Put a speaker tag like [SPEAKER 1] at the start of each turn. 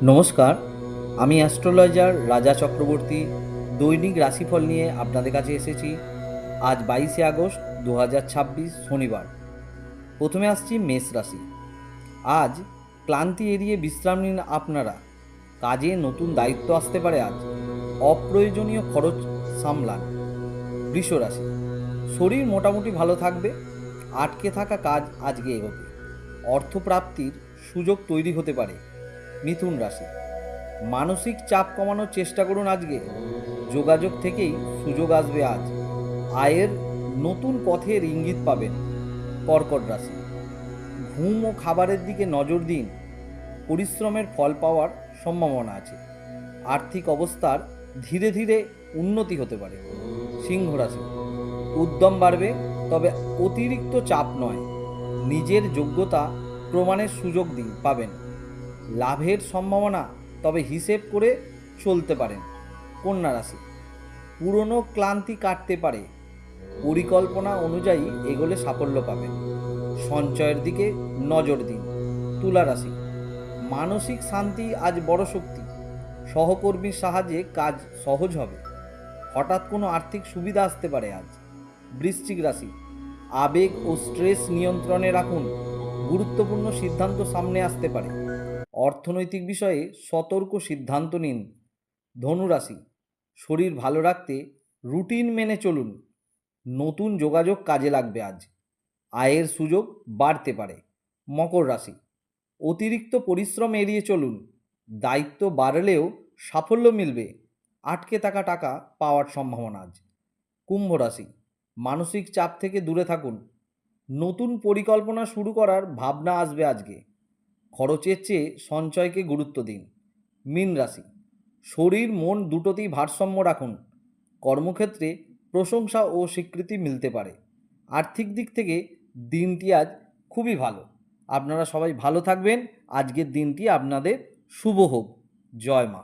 [SPEAKER 1] নমস্কার, আমি অ্যাস্ট্রোলজার রাজা চক্রবর্তী দৈনিক রাশিফল নিয়ে আপনাদের কাছে এসেছি। আজ 22শে আগস্ট 2026 শনিবার। প্রথমে আসছি মেষ রাশি। আজ ক্লান্তি এড়িয়ে বিশ্রাম নিন আপনারা। কাজে নতুন দায়িত্ব আসতে পারে আজ। অপ্রয়োজনীয় খরচ সামলান। বৃষ রাশি, শরীর মোটামুটি ভালো থাকবে। আটকে থাকা কাজ আজকে এগোবে। অর্থপ্রাপ্তির সুযোগ তৈরি হতে পারে। মিথুন রাশি, মানসিক চাপ কমানোর চেষ্টা করুন আজকে। যোগাযোগ থেকেই সুযোগ আসবে আজ। আয়ের নতুন পথের ইঙ্গিত পাবেন। কর্কট রাশি, ঘুম ও খাবারের দিকে নজর দিন। পরিশ্রমের ফল পাওয়ার সম্ভাবনা আছে। আর্থিক অবস্থার ধীরে ধীরে উন্নতি হতে পারে। সিংহ রাশি, উদ্যম বাড়বে, তবে অতিরিক্ত চাপ নয়। নিজের যোগ্যতা প্রমাণের সুযোগ দিন পাবেন। লাভের সম্ভাবনা, তবে হিসেব করে চলতে পারেন। কন্যা রাশি, পুরনো ক্লান্তি কাটতে পারে। পরিকল্পনা অনুযায়ী এগোলে সাফল্য পাবেন। সঞ্চয়ের দিকে নজর দিন। তুলা রাশি, মানসিক শান্তি আজ বড় শক্তি। সহকর্মীর সাহায্যে কাজ সহজ হবে। হঠাৎ কোনো আর্থিক সুবিধা আসতে পারে আজ। বৃশ্চিক রাশি, আবেগ ও স্ট্রেস নিয়ন্ত্রণে রাখুন। গুরুত্বপূর্ণ সিদ্ধান্ত সামনে আসতে পারে। অর্থনৈতিক বিষয়ে সতর্ক সিদ্ধান্ত নিন। ধনু রাশি, শরীর ভালো রাখতে রুটিন মেনে চলুন। নতুন যোগাযোগ কাজে লাগবে আজ। আয়ের সুযোগ বাড়তে পারে। মকর রাশি, অতিরিক্ত পরিশ্রম এড়িয়ে চলুন। দায়িত্ব বাড়লেও সাফল্য মিলবে। আটকে থাকা টাকা পাওয়ার সম্ভাবনা আজ। কুম্ভ রাশি, মানসিক চাপ থেকে দূরে থাকুন। নতুন পরিকল্পনা শুরু করার ভাবনা আসবে আজকে। খরচের চেয়ে সঞ্চয়কে গুরুত্ব দিন। মীন রাশি, শরীর মন দুটোতেই ভারসাম্য রাখুন। কর্মক্ষেত্রে প্রশংসা ও স্বীকৃতি মিলতে পারে। আর্থিক দিক থেকে দিনটি আজ খুবই ভালো। আপনারা সবাই ভালো থাকবেন। আজকের দিনটি আপনাদের শুভ হোক। জয় মা।